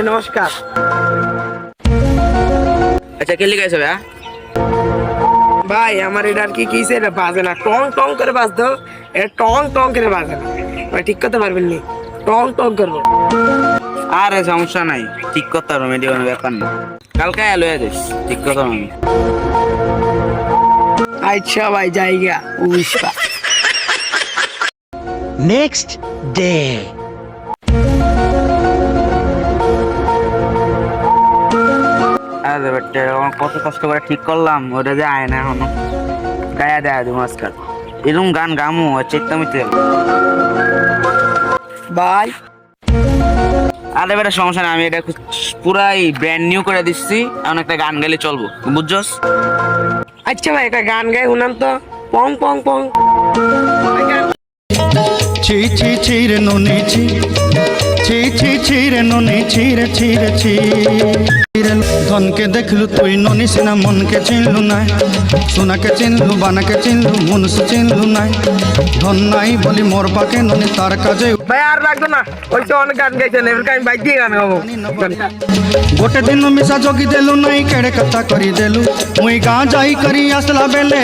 নমস্কার। আচ্ছা কে লিখাইছো ভাই? ভাই আমার এটা আর কি কিসে এটা বাজে না, টং টং করে বাজতো, এটা টং টং করে বাজে না ভাই, ঠিক করতে পারবেন নি? টং টং করবো। আরে সমস্যা নাই, ঠিক করতে পারবো, মেডি কোনো ব্যাপার না। কালকে এলো যাস, ঠিক করতে পারবো আমি। আচ্ছা ভাই জায়গা উইশা। Next day. আরে বেটা আমার কত কষ্ট করে ঠিক করলাম, ওটা যে আয় না এখনো। গায়া দেয়া দু মাসকার এরকম গান গামু চেতামিতে। ভাই আরে বেটা সমস্যা নাই, আমি এটা পুরাই ব্র্যান্ড নিউ করে দিচ্ছি, এমন একটা গান গাইলে চলবো, বুঝছস? আচ্ছা ভাই একটা গান গাই শুনান তো, পং পং পং। ছি ছি ছি রে নুনি ছি, ছি ছি ছি রে নুনি ছি রে ছি রে ছি। ধনকে দেখলু তুই ননি সিনা, মনকে চিনলু নাই, সোনাকে চিনলু বানাকে চিনলু, মনুষ্য চিনলু নাই। ধন নাই বলি মোর পাকে ননি তার কাজে। ভাই আর লাগতো না, ওই তো অনেক গান গাইছেন, এবার আমি বাইক দিয়ে গান গাবো। গোটে দিন মিশা জগি দেলু নাই, কেড়ে কথা করি দেলু, মুই গাঁ যাই করি আসলা বেলে।